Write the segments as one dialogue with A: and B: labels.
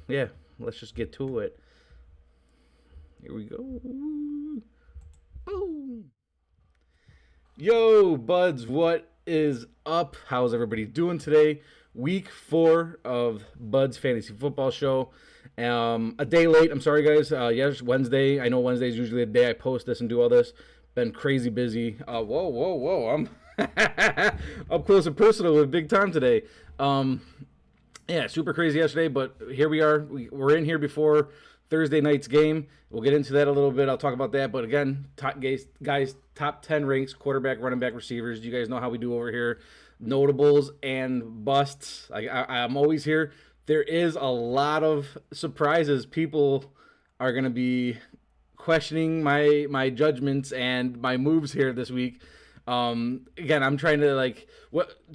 A: yeah, let's just get to it. Here we go. Boom. Yo, buds, what is up? How's everybody doing today? Week 4 of Bud's Fantasy Football Show. A day late. I'm sorry, guys. Yes, Wednesday. I know Wednesday is usually the day I post this and do all this. Been crazy busy. Whoa. I'm up close and personal with big time today. Yeah, super crazy yesterday, but here we are. We're in here before Thursday night's game. We'll get into that a little bit. I'll talk about that. But again, guys, top 10 ranks, quarterback, running back, receivers. You guys know how we do over here. Notables and busts. I'm always here. There is a lot of surprises. People are going to be questioning my judgments and my moves here this week. Again, I'm trying to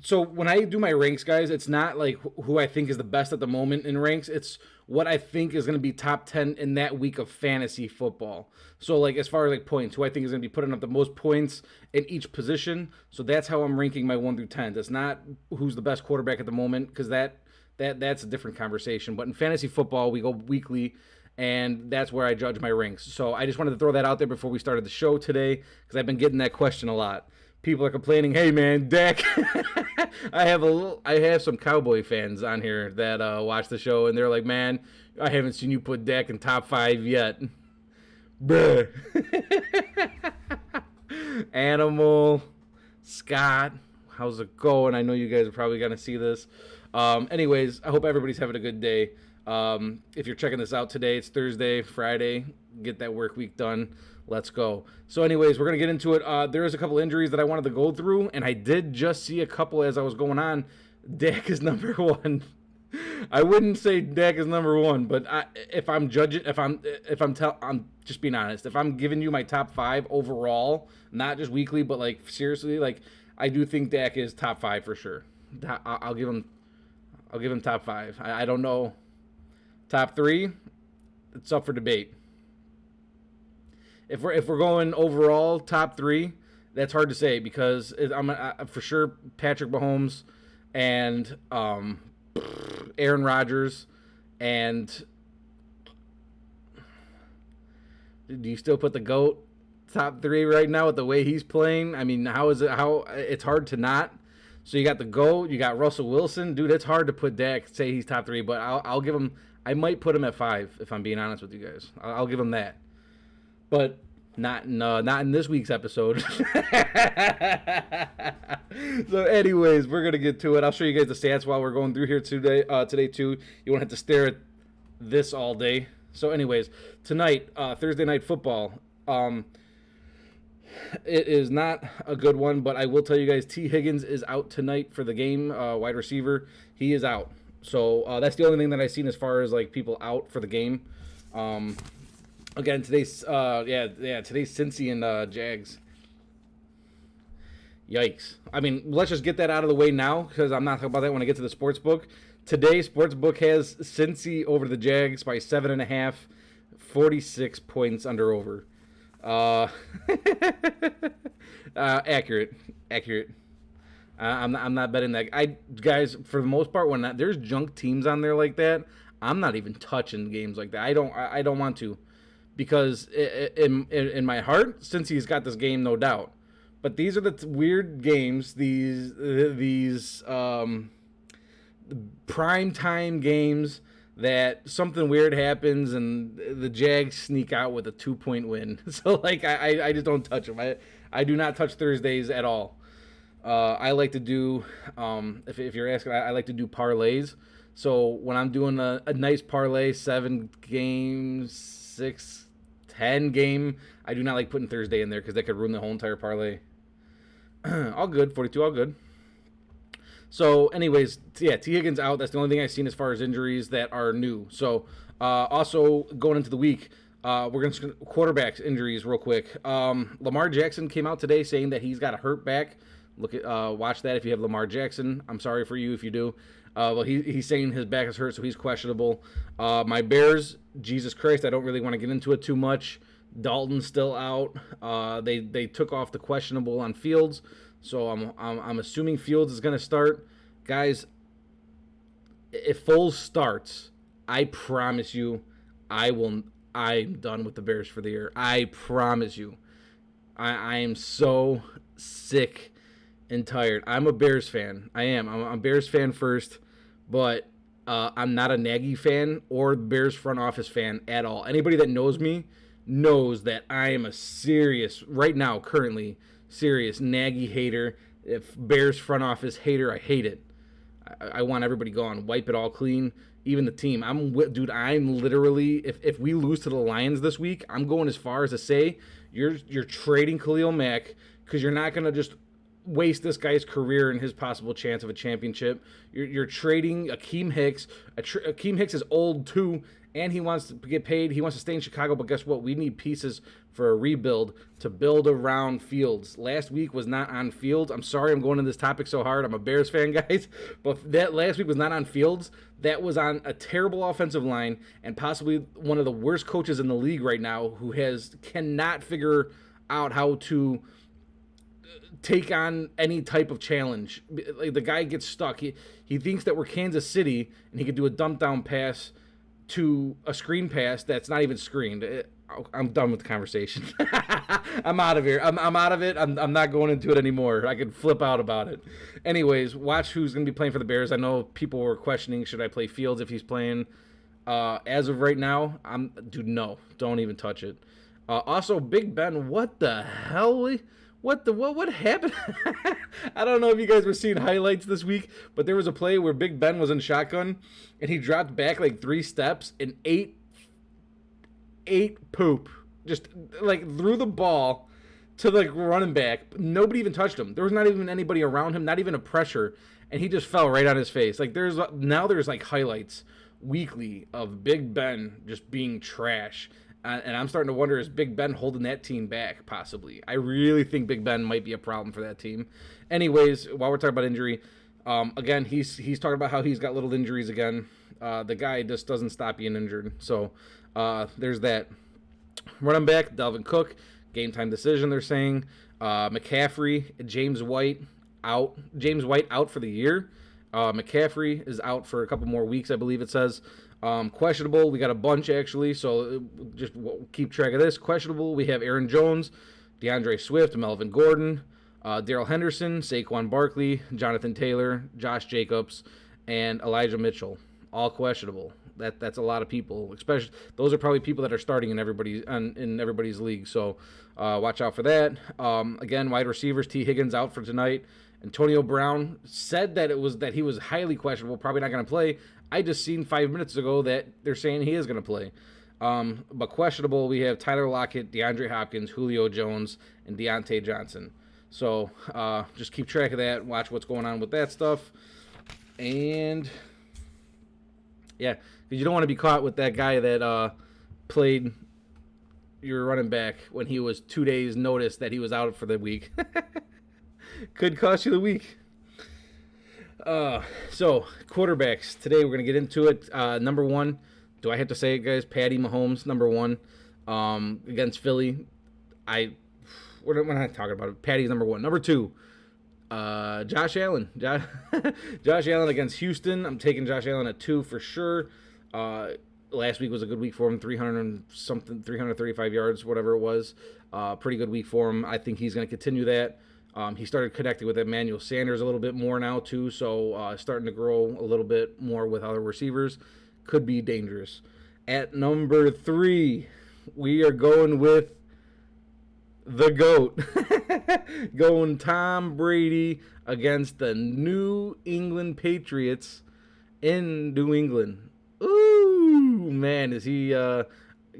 A: so when I do my ranks, guys, it's not like who I think is the best at the moment in ranks. It's what I think is going to be top 10 in that week of fantasy football. So as far as points, who I think is going to be putting up the most points in each position. So that's how I'm ranking my 1 through 10. It's not who's the best quarterback at the moment, because that's a different conversation. But in fantasy football, we go weekly, and that's where I judge my ranks. So I just wanted to throw that out there before we started the show today, because I've been getting that question a lot. People are complaining, hey man, Dak. I have some Cowboy fans on here that watch the show, and they're like, man, I haven't seen you put Dak in top 5 yet. Bruh. Animal, Scott, how's it going? I know you guys are probably going to see this. Anyways, I hope everybody's having a good day. If you're checking this out today, it's Thursday, Friday. Get that work week done. Let's go. So anyways, we're going to get into it. There is a couple injuries that I wanted to go through, and I did just see a couple as I was going on. Dak is number 1. I wouldn't say Dak is number 1, but I'm just being honest. If I'm giving you my top 5 overall, not just weekly, but seriously, I do think Dak is top 5 for sure. I'll give him top 5. I don't know. Top 3, it's up for debate. If we're going overall top 3, that's hard to say, because I'm for sure Patrick Mahomes and Aaron Rodgers. And do you still put the GOAT top 3 right now with the way he's playing? I mean, it's hard to not. So you got the GOAT, you got Russell Wilson. Dude, it's hard to put Dak, say he's top 3, but I'll give him, I might put him at 5 if I'm being honest with you guys. I'll give him that. But not in this week's episode. So anyways, we're going to get to it. I'll show you guys the stats while we're going through here today too. You won't have to stare at this all day. So anyways, tonight, Thursday night football, it is not a good one, but I will tell you guys, T. Higgins is out tonight for the game, wide receiver. He is out. So that's the only thing that I've seen as far as people out for the game. Again, today's Cincy and Jags. Yikes. I mean, let's just get that out of the way now, because I'm not talking about that when I get to the sportsbook. Today, sportsbook has Cincy over the Jags by 7.5, 46 points under over. Accurate. I'm not betting that. Guys, for the most part, when there's junk teams on there like that, I'm not even touching games like that. I don't want to, because in my heart, since he's got this game, no doubt. But these are the weird games. These prime time games that something weird happens and the Jags sneak out with a 2-point win. So I just don't touch them. I do not touch Thursdays at all. I like to do, if you're asking, I like to do parlays. So when I'm doing a nice parlay, 7 games, 6, 10 game, I do not like putting Thursday in there, because that could ruin the whole entire parlay. All good, 42, all good. So anyways, yeah, T. Higgins out. That's the only thing I've seen as far as injuries that are new. So also going into the week, we're going to quarterbacks injuries real quick. Lamar Jackson came out today saying that he's got a hurt back. Watch that if you have Lamar Jackson. I'm sorry for you if you do. Well, he's saying his back is hurt, so he's questionable. My Bears, Jesus Christ, I don't really want to get into it too much. Dalton's still out. They took off the questionable on Fields, so I'm assuming Fields is going to start. Guys, if Foles starts, I promise you, I'm done with the Bears for the year. I promise you. I am so sick and tired. I'm a Bears fan. I am. I'm a Bears fan first, but I'm not a Nagy fan or Bears front office fan at all. Anybody that knows me knows that I am a serious, right now, currently, serious Nagy hater. If Bears front office hater, I hate it. I want everybody gone. Wipe it all clean. Even the team. I'm literally, if we lose to the Lions this week, I'm going as far as to say you're trading Khalil Mack because you're not going to just waste this guy's career and his possible chance of a championship. You're trading Akeem Hicks. Akeem Hicks is old too, and he wants to get paid. He wants to stay in Chicago, but guess what? We need pieces for a rebuild to build around Fields. Last week was not on Fields. I'm sorry I'm going into this topic so hard. I'm a Bears fan, guys. But that last week was not on Fields. That was on a terrible offensive line and possibly one of the worst coaches in the league right now who cannot figure out how to take on any type of challenge. Like, the guy gets stuck. He thinks that we're Kansas City and he could do a dump down pass to a screen pass that's not even screened. I'm done with the conversation. I'm out of here. I'm out of it. I'm not going into it anymore. I could flip out about it. Anyways, watch who's going to be playing for the Bears. I know people were questioning, should I play Fields if he's playing? As of right now, no. Don't even touch it. Also, Big Ben, what the hell? What happened? I don't know if you guys were seeing highlights this week, but there was a play where Big Ben was in shotgun, and he dropped back like 3 steps and ate poop. Just like threw the ball to the running back. Nobody even touched him. There was not even anybody around him, not even a pressure, and he just fell right on his face. Like there's like highlights weekly of Big Ben just being trash. And I'm starting to wonder, is Big Ben holding that team back, possibly? I really think Big Ben might be a problem for that team. Anyways, while we're talking about injury, again, he's talking about how he's got little injuries again. The guy just doesn't stop being injured. So there's that. Running back, Dalvin Cook, game time decision, they're saying. McCaffrey, James White out for the year. McCaffrey is out for a couple more weeks, I believe it says. Questionable, we got a bunch actually, so just keep track of this. Questionable, we have Aaron Jones, DeAndre Swift, Melvin Gordon, Darrell Henderson, Saquon Barkley, Jonathan Taylor, Josh Jacobs, and Elijah Mitchell. All questionable. That's a lot of people. Especially those are probably people that are starting in everybody's league. So watch out for that. Again, wide receivers, T. Higgins out for tonight. Antonio Brown said that he was highly questionable, probably not going to play. I just seen 5 minutes ago that they're saying he is going to play. But questionable, we have Tyler Lockett, DeAndre Hopkins, Julio Jones, and Deontay Johnson. So just keep track of that. Watch what's going on with that stuff. And yeah, because you don't want to be caught with that guy that played your running back when he was 2 days notice that he was out for the week. Could cost you the week. So quarterbacks today, we're gonna get into it. Number one, do I have to say it, guys? Patty Mahomes, number one, against Philly. We're not talking about it. Patty's number one. Number two, Josh Allen. Josh Allen against Houston. I'm taking Josh Allen at 2 for sure. Last week was a good week for him. 335 yards, whatever it was. Pretty good week for him. I think he's gonna continue that. He started connecting with Emmanuel Sanders a little bit more now, too, so starting to grow a little bit more with other receivers. Could be dangerous. At number 3, we are going with the GOAT. Going Tom Brady against the New England Patriots in New England. Ooh, man, is he...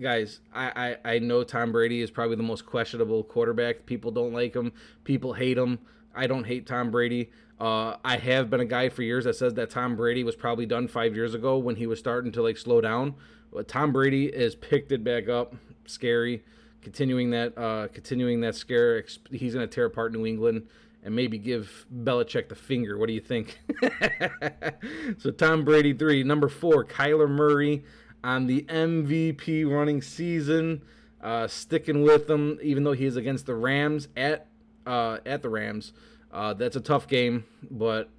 A: Guys, I know Tom Brady is probably the most questionable quarterback. People don't like him. People hate him. I don't hate Tom Brady. I have been a guy for years that says that Tom Brady was probably done 5 years ago when he was starting to slow down. But Tom Brady has picked it back up. Scary. Continuing that scare. He's going to tear apart New England and maybe give Belichick the finger. What do you think? So Tom Brady 3. Number 4, Kyler Murray. On the MVP running season, sticking with them, even though he is against the Rams at the Rams. That's a tough game, but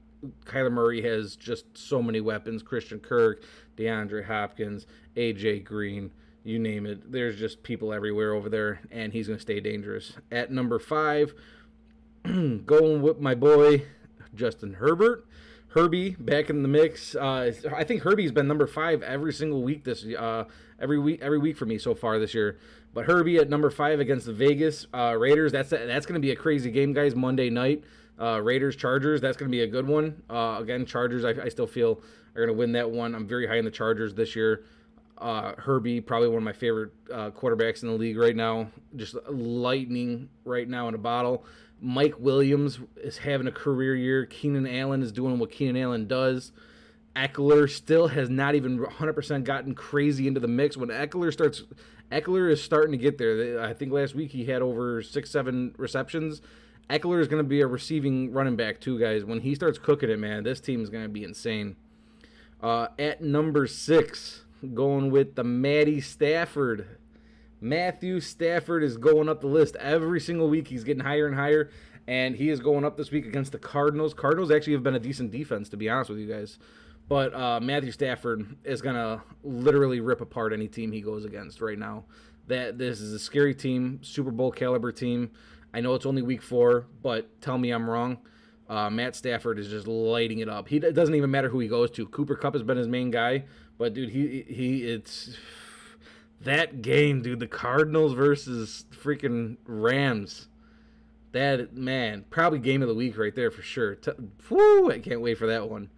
A: Kyler Murray has just so many weapons. Christian Kirk, DeAndre Hopkins, A.J. Green, you name it. There's just people everywhere over there, and he's going to stay dangerous. At number 5, going with my boy, Justin Herbert. Herbie back in the mix. I think Herbie's been number 5 every single week every week for me so far this year. But Herbie at number 5 against the Vegas Raiders. That's going to be a crazy game, guys. Monday night, Raiders Chargers. That's going to be a good one. Again, Chargers. I still feel are going to win that one. I'm very high in the Chargers this year. Herbie, probably one of my favorite quarterbacks in the league right now. Just lightning right now in a bottle. Mike Williams is having a career year. Keenan Allen is doing what Keenan Allen does. Eckler still has not even 100% gotten crazy into the mix. When Eckler is starting to get there. I think last week he had over 6-7 receptions. Eckler is going to be a receiving running back too, guys. When he starts cooking it, man, this team is going to be insane. At number 6, going with the Matty Stafford. Matthew Stafford is going up the list every single week. He's getting higher and higher, and he is going up this week against the Cardinals. Cardinals actually have been a decent defense, to be honest with you guys. But Matthew Stafford is going to literally rip apart any team he goes against right now. This is a scary team, Super Bowl caliber team. I know it's only week 4, but tell me I'm wrong. Matt Stafford is just lighting it up. It doesn't even matter who he goes to. Cooper Kupp has been his main guy, but dude, it's that game, dude. The Cardinals versus freaking Rams. That, man, probably game of the week right there for sure. I can't wait for that one.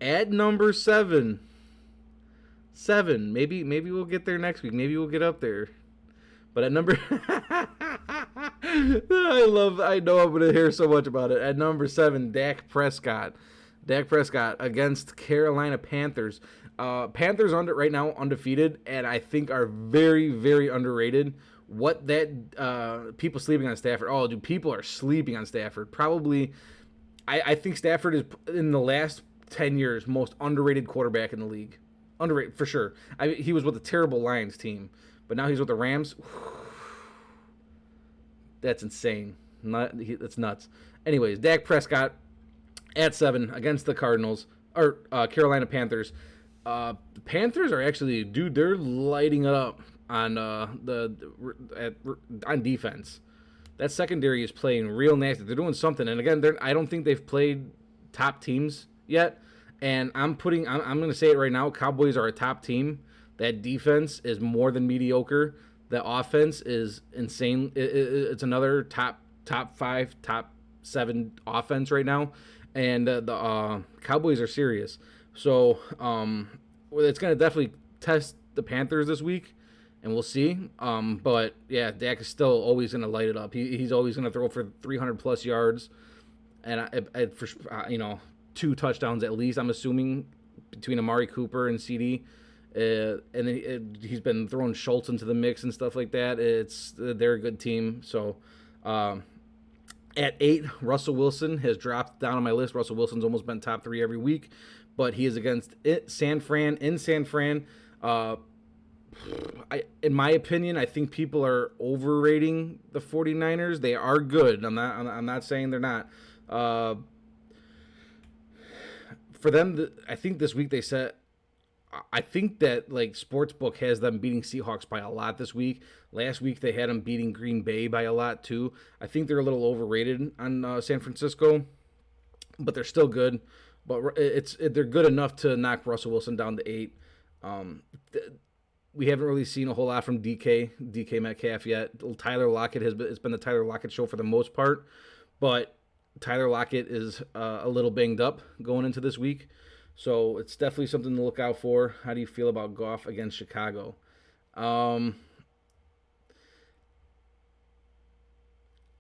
A: At number 7, maybe we'll get there next week. Maybe we'll get up there. But at number, I know I'm gonna hear so much about it. At number 7, Dak Prescott. Dak Prescott against Carolina Panthers. Panthers right now undefeated, and I think are very, very underrated. What that people sleeping on Stafford? Oh, dude, people are sleeping on Stafford. Probably, I think Stafford is in the last 10 years most underrated quarterback in the league. Underrated for sure. He was with a terrible Lions team, but now he's with the Rams. That's insane. That's nuts. Anyways, Dak Prescott at 7 against the Cardinals or Carolina Panthers. The Panthers are actually, dude, they're lighting it up on on defense. That secondary is playing real nasty. They're doing something, and again, I don't think they've played top teams yet. And I'm going to say it right now. Cowboys are a top team. That defense is more than mediocre. The offense is insane. It's another top 5, top 7 offense right now, and the Cowboys are serious. So it's going to definitely test the Panthers this week, and we'll see. But yeah, Dak is still always going to light it up. He's always going to throw for 300 plus yards, and for 2 touchdowns at least. I'm assuming between Amari Cooper and CD. And then he's been throwing Schultz into the mix and stuff like that. They're a good team. So at 8, Russell Wilson has dropped down on my list. Russell Wilson's almost been top 3 every week, but he is against San Fran. In my opinion, I think people are overrating the 49ers. They are good. I'm not saying they're not. For them, I think this week I think that sportsbook has them beating Seahawks by a lot this week. Last week they had them beating Green Bay by a lot too. I think they're a little overrated on San Francisco, but they're still good. But they're good enough to knock Russell Wilson down to 8. We haven't really seen a whole lot from DK Metcalf yet. Tyler Lockett it's been the Tyler Lockett show for the most part, but Tyler Lockett is a little banged up going into this week. So it's definitely something to look out for. How do you feel about Goff against Chicago? Let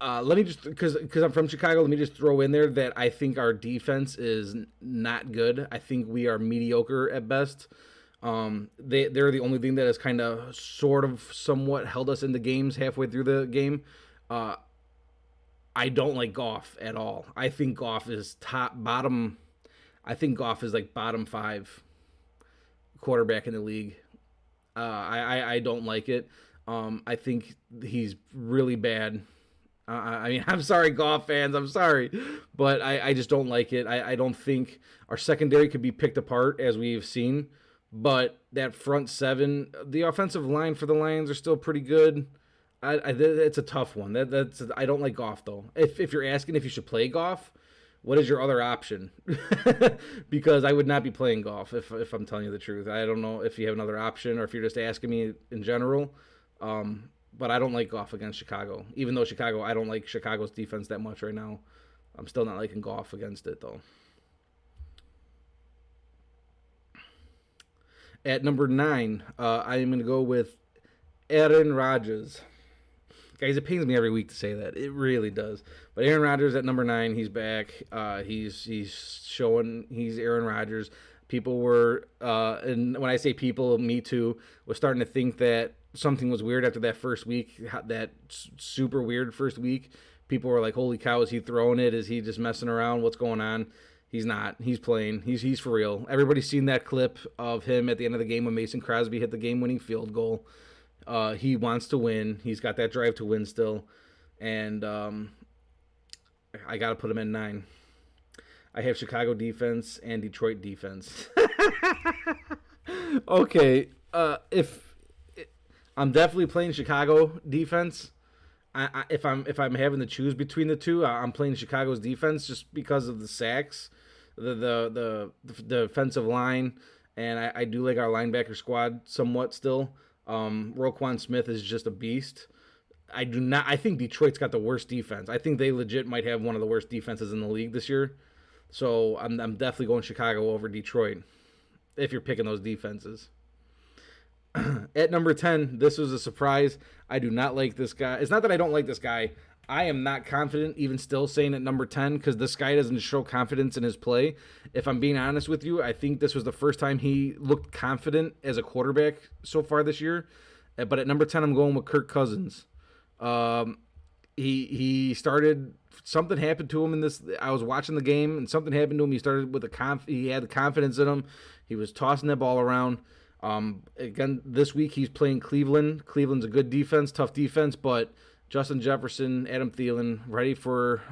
A: me just, because I'm from Chicago, let me just throw in there that I think our defense is not good. I think we are mediocre at best. They're the only thing that has kind of sort of somewhat held us in the games halfway through the game. I don't like Goff at all. I think Goff is bottom 5 quarterback in the league. I don't like it. I think he's really bad I mean, I'm sorry, Goff fans. I'm sorry, but I just don't like it. I don't think our secondary could be picked apart as we've seen, but that front seven, the offensive line for the Lions are still pretty good. It's a tough one. I don't like Goff though. If you're asking if you should play Goff, what is your other option? Because I would not be playing Goff if I'm telling you the truth. I don't know if you have another option or if you're just asking me in general. But I don't like Goff against Chicago. Even though Chicago, I don't like Chicago's defense that much right now. I'm still not liking Goff against it though. At number 9, I am going to go with Aaron Rodgers. Guys, it pains me every week to say that. It really does. But Aaron Rodgers at number 9, he's back. He's showing he's Aaron Rodgers. People were, and when I say people, me too, was starting to think that something was weird after that first week, that super weird first week. People were like, "Holy cow, is he throwing it? Is he just messing around? What's going on?" He's not. He's playing. He's for real. Everybody's seen that clip of him at the end of the game when Mason Crosby hit the game-winning field goal. He wants to win. He's got that drive to win still, and I got to put him at 9. I have Chicago defense and Detroit defense. Okay, if I'm definitely playing Chicago defense. If I'm having to choose between the two, I'm playing Chicago's defense just because of the sacks, the defensive line, and I do like our linebacker squad somewhat still. Roquan Smith is just a beast. I do not. I think Detroit's got the worst defense. I think they legit might have one of the worst defenses in the league this year. So I'm definitely going Chicago over Detroit if you're picking those defenses. At number 10, this was a surprise. I do not like this guy. It's not that I don't like this guy. I am not confident even still saying at number 10 because this guy doesn't show confidence in his play. If I'm being honest with you, I think this was the first time he looked confident as a quarterback so far this year. But at number 10, I'm going with Kirk Cousins. He started, something happened to him in this. I was watching the game and something happened to him. He started with he had the confidence in him. He was tossing that ball around. Again, this week he's playing Cleveland. Cleveland's a good defense, tough defense, but Justin Jefferson, Adam Thielen, ready for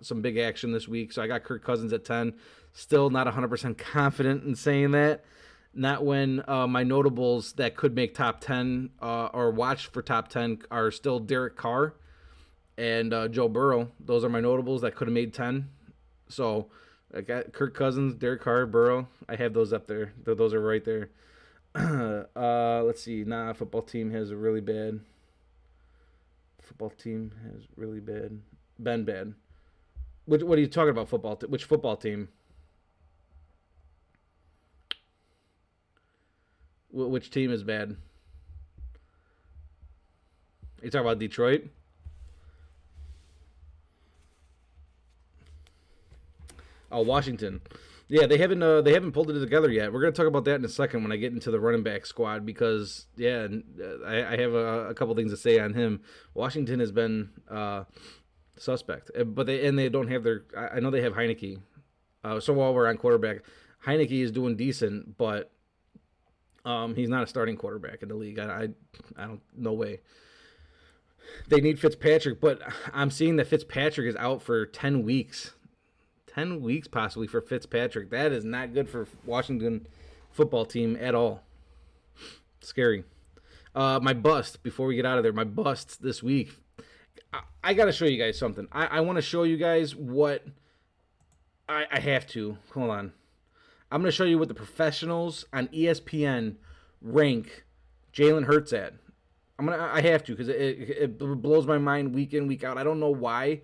A: some big action this week. So I got Kirk Cousins at 10. Still not 100% confident in saying that. Not when my notables that could make top 10 or watch for top 10 are still Derek Carr and Joe Burrow. Those are my notables that could have made 10. So I got Kirk Cousins, Derek Carr, Burrow. I have those up there. Those are right there. Let's see. Football team has a really bad. Football team has really bad. Been bad. What are you talking about? Which football team? Which team is bad? Are you talking about Detroit? Oh, Washington. Yeah, they haven't pulled it together yet. We're gonna talk about that in a second when I get into the running back squad because I have a couple things to say on him. Washington has been suspect, but they don't have their. I know they have Heineke. So while we're on quarterback, Heineke is doing decent, but he's not a starting quarterback in the league. I don't, no way. They need Fitzpatrick, but I'm seeing that Fitzpatrick is out for 10 weeks. 10 weeks possibly for Fitzpatrick. That is not good for Washington football team at all. Scary. My bust, before we get out of there, my bust this week. I got to show you guys something. I want to show you guys what I have to. Hold on. I'm going to show you what the professionals on ESPN rank Jalen Hurts at. I have to because it blows my mind week in, week out. I don't know why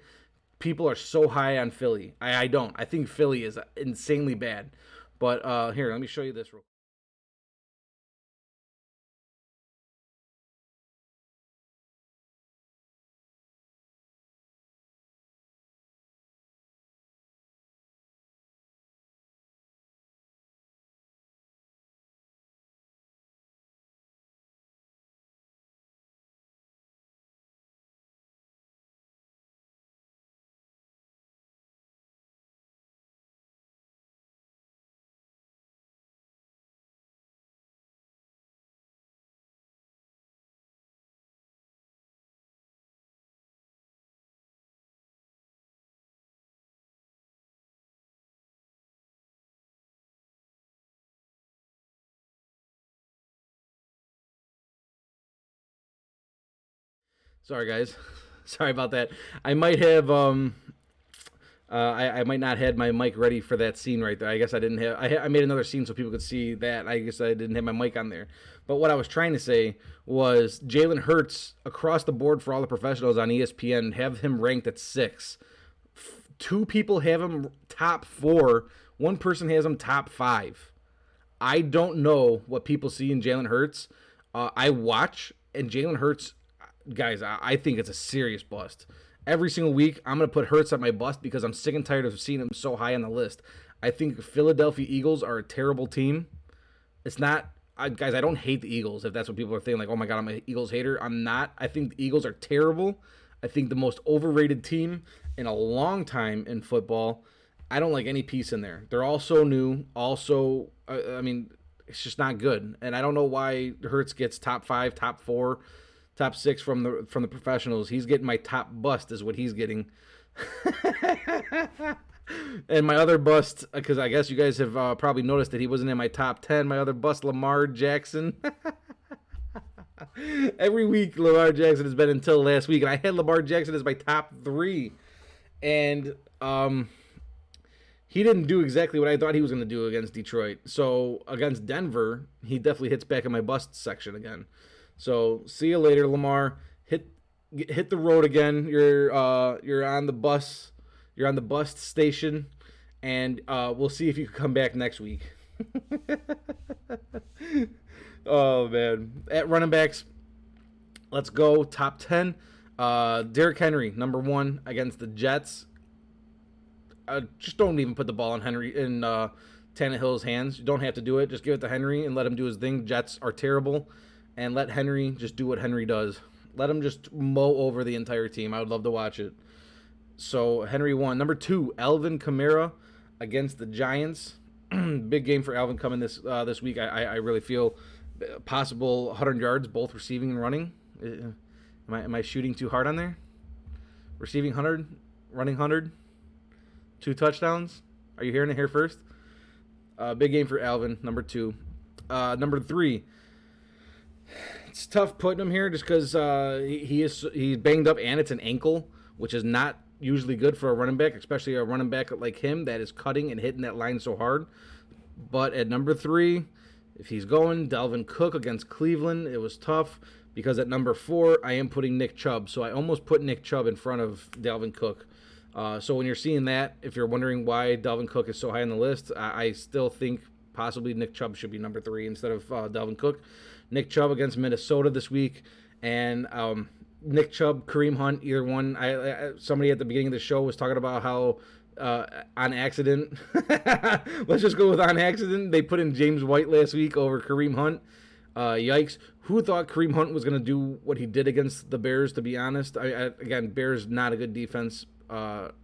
A: people are so high on Philly. I don't. I think Philly is insanely bad. But here, let me show you this real quick. Sorry, guys. Sorry about that. I might have I might not had my mic ready for that scene right there. I guess I didn't have. I made another scene so people could see that. I guess I didn't have my mic on there. But what I was trying to say was Jalen Hurts across the board for all the professionals on ESPN have him ranked at 6. 2 people have him top 4. 1 person has him top 5. I don't know what people see in Jalen Hurts. I watch, and Jalen Hurts, guys, I think it's a serious bust. Every single week, I'm going to put Hurts at my bust because I'm sick and tired of seeing him so high on the list. I think Philadelphia Eagles are a terrible team. It's not, guys, I don't hate the Eagles, if that's what people are thinking, like, oh my God, I'm an Eagles hater. I'm not. I think the Eagles are terrible. I think the most overrated team in a long time in football. I don't like any piece in there. They're all so new. Also, I mean, it's just not good. And I don't know why Hurts gets top 5, top 4, top 6 from the professionals. He's getting my top bust is what he's getting. And my other bust, because I guess you guys have probably noticed that he wasn't in my top 10. My other bust, Lamar Jackson. Every week, Lamar Jackson has been until last week. And I had Lamar Jackson as my top 3. And he didn't do exactly what I thought he was going to do against Detroit. So against Denver, he definitely hits back in my bust section again. So see you later, Lamar. Hit the road again. You're on the bus. You're on the bus station, and we'll see if you can come back next week. Oh man! At running backs, let's go top 10. Derrick Henry, number 1 against the Jets. Just don't even put the ball in Tannehill's hands. You don't have to do it. Just give it to Henry and let him do his thing. Jets are terrible. And let Henry just do what Henry does. Let him just mow over the entire team. I would love to watch it. So, Henry 1. Number 2, Alvin Kamira against the Giants. Big game for Alvin coming this week. I really feel possible 100 yards, both receiving and running. Am I shooting too hard on there? Receiving 100, running 100, 2 touchdowns. Are you hearing it here first? Big game for Alvin, number 2. Number 3. It's tough putting him here just because he's banged up and it's an ankle, which is not usually good for a running back, especially a running back like him that is cutting and hitting that line so hard. But at number 3, if he's going, Dalvin Cook against Cleveland, it was tough because at number 4, I am putting Nick Chubb. So I almost put Nick Chubb in front of Dalvin Cook. So when you're seeing that, if you're wondering why Dalvin Cook is so high on the list, I still think possibly Nick Chubb should be number 3 instead of Dalvin Cook. Nick Chubb against Minnesota this week, and Nick Chubb, Kareem Hunt, either one. Somebody at the beginning of the show was talking about how on accident, let's just go with on accident, they put in James White last week over Kareem Hunt. Yikes. Who thought Kareem Hunt was going to do what he did against the Bears, to be honest? Again, Bears, not a good defense, but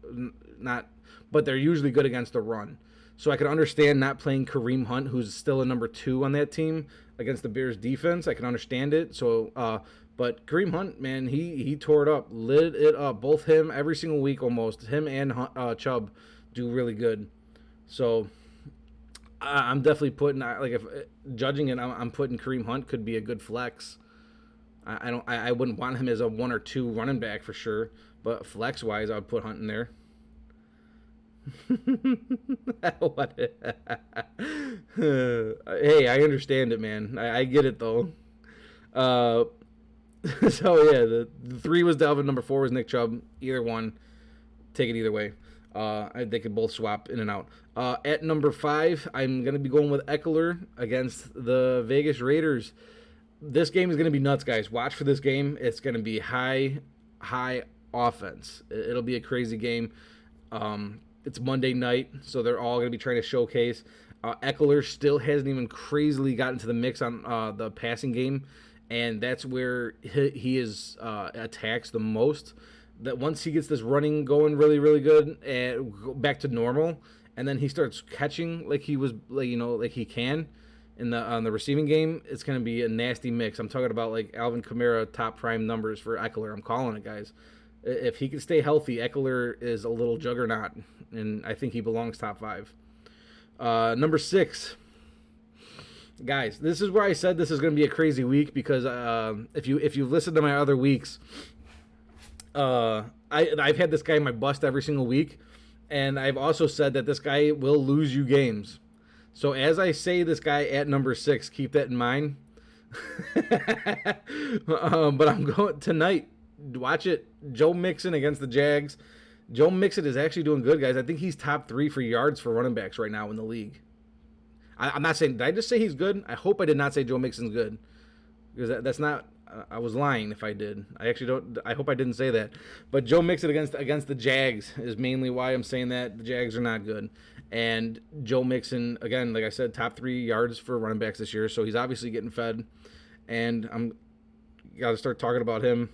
A: they're usually good against the run. So I can understand not playing Kareem Hunt, who's still a number 2 on that team, against the Bears defense. I can understand it. So, but Kareem Hunt, man, he tore it up, lit it up. Both him, every single week almost. Him and Chubb do really good. So I'm definitely putting, if judging it, I'm putting Kareem Hunt could be a good flex. I wouldn't want him as a 1 or 2 running back for sure, but flex wise, I would put Hunt in there. Hey, I understand it, man. I get it though. So yeah, the 3 was Dalvin, number 4 was Nick Chubb. Either one, take it either way. They could both swap in and out. At number 5, I'm gonna be going with Eckler against the Vegas Raiders. This game is gonna be nuts, guys. Watch for this game. It's gonna be high offense. It'll be a crazy game. It's Monday night, so they're all going to be trying to showcase. Eckler still hasn't even crazily gotten to the mix on the passing game, and that's where he is attacks the most. That once he gets this running going really, really good and back to normal, and then he starts catching like he was, like he can on the receiving game, it's going to be a nasty mix. I'm talking about like Alvin Kamira top prime numbers for Eckler. I'm calling it, guys. If he can stay healthy, Eckler is a little juggernaut, and I think he belongs top 5. Number 6. Guys, this is where I said this is going to be a crazy week because if you listen to my other weeks, I've had this guy in my bust every single week, and I've also said that this guy will lose you games. So as I say this guy at number 6, keep that in mind. But I'm going tonight. Watch it. Joe Mixon against the Jags. Joe Mixon is actually doing good, guys. I think he's top 3 for yards for running backs right now in the league. I'm not saying, did I just say he's good? I hope I did not say Joe Mixon's good. Because that's not, I was lying if I did. I actually don't, I hope I didn't say that. But Joe Mixon against the Jags is mainly why I'm saying that. The Jags are not good. And Joe Mixon, again, like I said, top 3 yards for running backs this year. So he's obviously getting fed. And I'm got to start talking about him.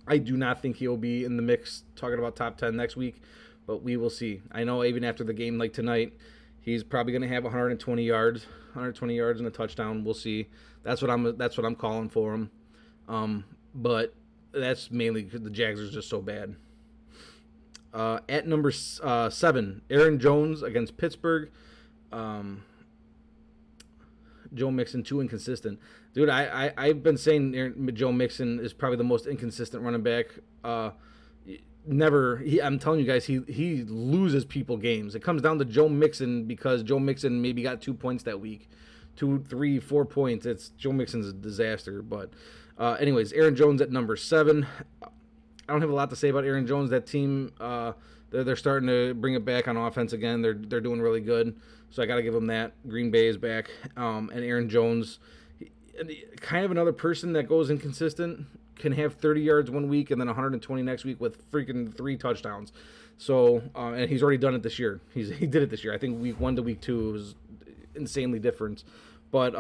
A: I do not think he'll be in the mix talking about top 10 next week, but we will see. I know even after the game like tonight, he's probably going to have 120 yards and a touchdown. We'll see. That's what I'm calling for him. But that's mainly because the Jags are just so bad. At number 7, Aaron Jones against Pittsburgh. Joe Mixon, too inconsistent. Dude, I've been saying Joe Mixon is probably the most inconsistent running back. I'm telling you guys, he loses people games. It comes down to Joe Mixon because Joe Mixon maybe got 2 points that week. 2, 3, 4 points. Joe Mixon's a disaster. But anyways, Aaron Jones at number 7. I don't have a lot to say about Aaron Jones. That team, they're starting to bring it back on offense again. They're doing really good. So I got to give them that. Green Bay is back. And Aaron Jones, kind of another person that goes inconsistent, can have 30 yards one week and then 120 next week with freaking 3 touchdowns. So, and he's already done it this year. He did it this year. I think week 1 to week 2 was insanely different. But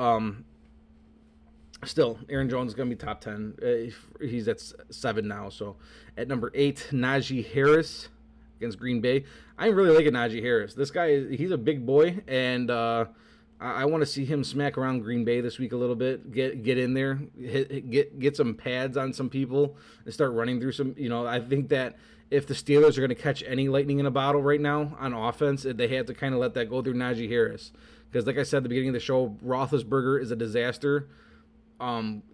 A: still, Aaron Jones is going to be top 10. He's at 7 now. So at number 8, Naji Harris against Green Bay. I really like Naji Harris. This guy, he's a big boy, and I want to see him smack around Green Bay this week a little bit. Get in there, get some pads on some people, and start running through some. I think that if the Steelers are going to catch any lightning in a bottle right now on offense, they have to kind of let that go through Naji Harris. Because like I said at the beginning of the show, Roethlisberger is a disaster.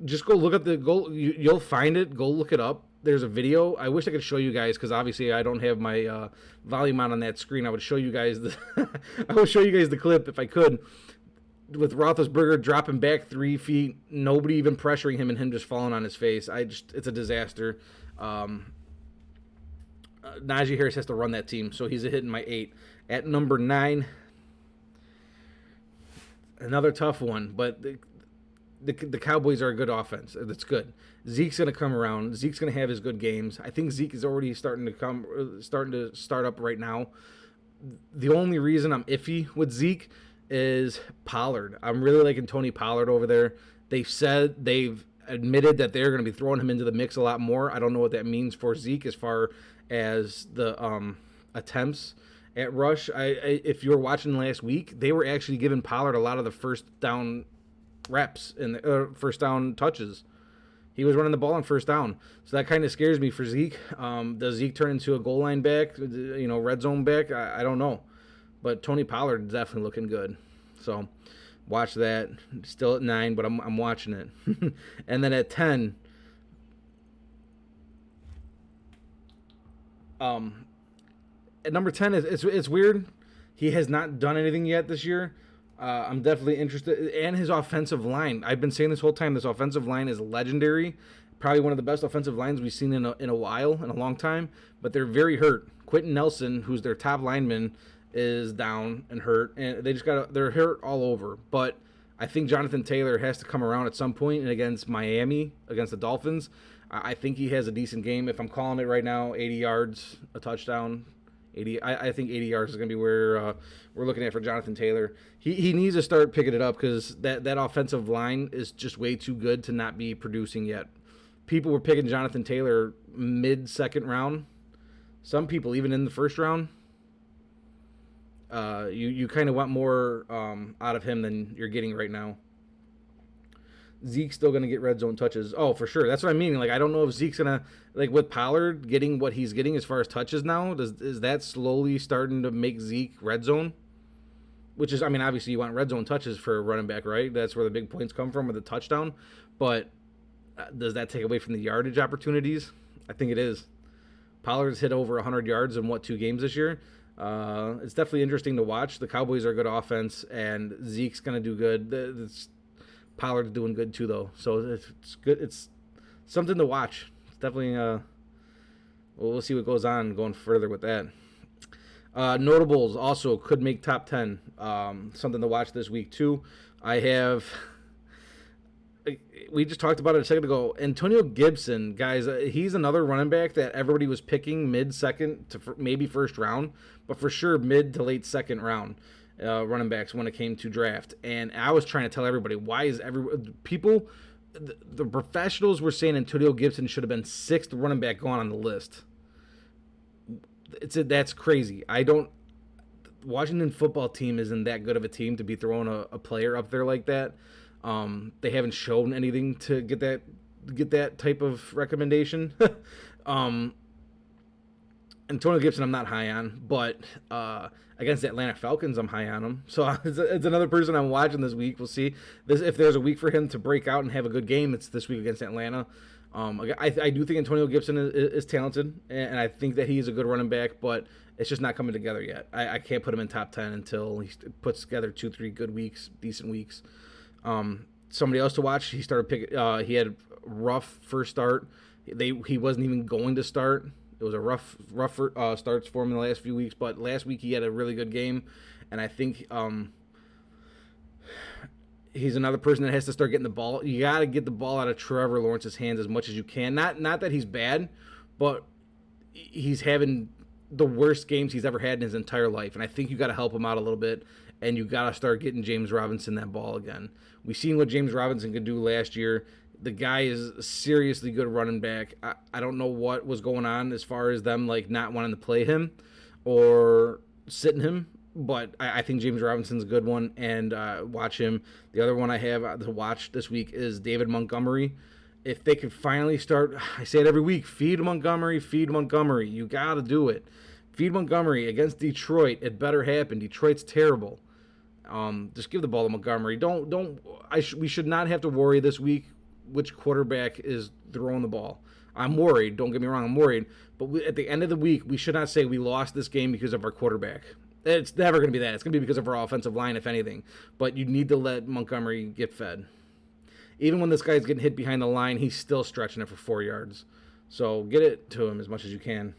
A: Just go look at the goal. You'll find it. Go look it up. There's a video. I wish I could show you guys because obviously I don't have my volume on that screen. I would show you guys the clip if I could, with Roethlisberger dropping back 3 feet, nobody even pressuring him, and him just falling on his face. It's a disaster. Naji Harris has to run that team, so he's hitting my 8. At number 9, another tough one, but the Cowboys are a good offense. That's good. Zeke's going to come around. Zeke's going to have his good games. I think Zeke is already starting to start up right now. The only reason I'm iffy with Zeke is Pollard. I'm really liking Tony Pollard over there. They've admitted that they're going to be throwing him into the mix a lot more. I don't know what that means for Zeke as far as the attempts at rush. If you were watching last week, they were actually giving Pollard a lot of the first down reps and first down touches. He was running the ball on first down. So that kind of scares me for Zeke. Does Zeke turn into a goal line back, red zone back? I don't know. But Tony Pollard is definitely looking good. So watch that. Still at 9, but I'm watching it. And then at 10, at number 10, it's weird. He has not done anything yet this year. I'm definitely interested. And his offensive line. I've been saying this whole time, this offensive line is legendary. Probably one of the best offensive lines we've seen in a while, in a long time. But they're very hurt. Quentin Nelson, who's their top lineman, is down and hurt. And they're hurt all over. But I think Jonathan Taylor has to come around at some point. And against Miami, against the Dolphins, I think he has a decent game. If I'm calling it right now, 80 yards, a touchdown. I think 80 yards is going to be where we're looking at for Jonathan Taylor. He needs to start picking it up because that offensive line is just way too good to not be producing yet. People were picking Jonathan Taylor mid-second round. Some people even in the first round. You kind of want more out of him than you're getting right now. Zeke's still going to get red zone touches. Oh, for sure. That's what I mean. Like, I don't know if Zeke's going to, like, with Pollard getting what he's getting as far as touches now, is that slowly starting to make Zeke red zone? Which is, I mean, obviously you want red zone touches for a running back, right? That's where the big points come from with a touchdown. But does that take away from the yardage opportunities? I think it is. Pollard's hit over 100 yards in, 2 games this year? It's definitely interesting to watch. The Cowboys are a good offense, and Zeke's going to do good. Pollard's doing good too, though. So it's good. It's something to watch. It's definitely we'll see what goes on going further with that. Notables also could make top 10. Something to watch this week too. We just talked about it a second ago. Antonio Gibson, guys, he's another running back that everybody was picking mid-second to maybe first round, but for sure mid to late second round running backs when it came to draft. And I was trying to tell everybody, why is the professionals were saying Antonio Gibson should have been 6th running back going on the list. That's crazy. Washington football team isn't that good of a team to be throwing a player up there like that. They haven't shown anything to get that type of recommendation. Antonio Gibson I'm not high on, but against the Atlanta Falcons I'm high on him. So it's another person I'm watching this week. We'll see if there's a week for him to break out and have a good game. It's this week against Atlanta. I do think Antonio Gibson is talented, and I think that he's a good running back, but it's just not coming together yet. I can't put him in top 10 until he puts together 2-3 good weeks, decent weeks. Somebody else to watch, he had a rough first start. He wasn't even going to start. It was a rough starts for him in the last few weeks, but last week he had a really good game, and I think he's another person that has to start getting the ball. You got to get the ball out of Trevor Lawrence's hands as much as you can. Not that he's bad, but he's having the worst games he's ever had in his entire life, and I think you got to help him out a little bit, and you got to start getting James Robinson that ball again. We've seen what James Robinson could do last year. The guy is a seriously good running back. I don't know what was going on as far as them not wanting to play him or sitting him, but I think James Robinson's a good one, and watch him. The other one I have to watch this week is David Montgomery. If they could finally start, I say it every week, feed Montgomery. You got to do it. Feed Montgomery against Detroit. It better happen. Detroit's terrible. Just give the ball to Montgomery. We should not have to worry this week which quarterback is throwing the ball. I'm worried. Don't get me wrong. I'm worried. But at the end of the week, we should not say we lost this game because of our quarterback. It's never going to be that. It's going to be because of our offensive line, if anything. But you need to let Montgomery get fed. Even when this guy's getting hit behind the line, he's still stretching it for 4 yards. So get it to him as much as you can.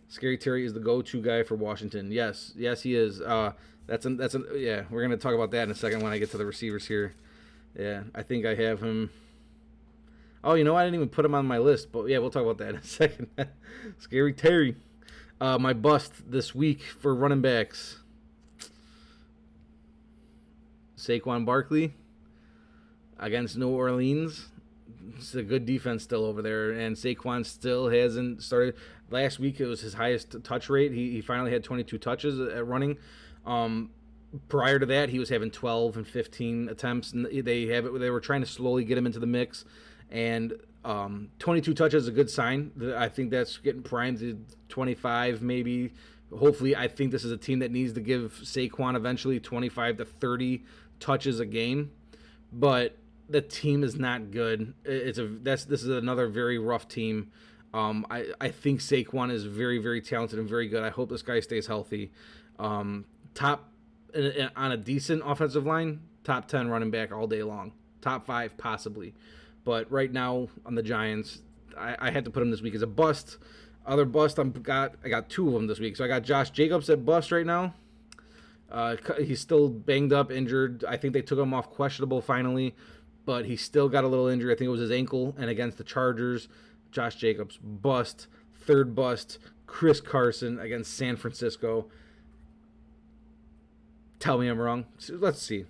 A: Scary Terry is the go-to guy for Washington. Yes, he is. Yeah, we're going to talk about that in a second when I get to the receivers here. Yeah, I think I have him. Oh, I didn't even put him on my list, but yeah, we'll talk about that in a second. Scary Terry. My bust this week for running backs. Saquon Barkley against New Orleans. It's a good defense still over there, and Saquon still hasn't started. Last week it was his highest touch rate. He finally had 22 touches at running. Prior to that, he was having 12 and 15 attempts, and they were trying to slowly get him into the mix. And 22 touches is a good sign. I think that's getting primed to 25 maybe. Hopefully, I think this is a team that needs to give Saquon eventually 25 to 30 touches a game. But the team is not good. This is another very rough team. I think Saquon is very, very talented and very good. I hope this guy stays healthy. Top on a decent offensive line, top 10 running back all day long. Top 5 possibly. But right now on the Giants, I had to put him this week as a bust. Other bust, I got 2 of them this week. So I got Josh Jacobs at bust right now. He's still banged up, injured. I think they took him off questionable finally, but he still got a little injury. I think it was his ankle. And against the Chargers, Josh Jacobs, bust. Third bust, Chris Carson against San Francisco. Tell me I'm wrong. Let's see.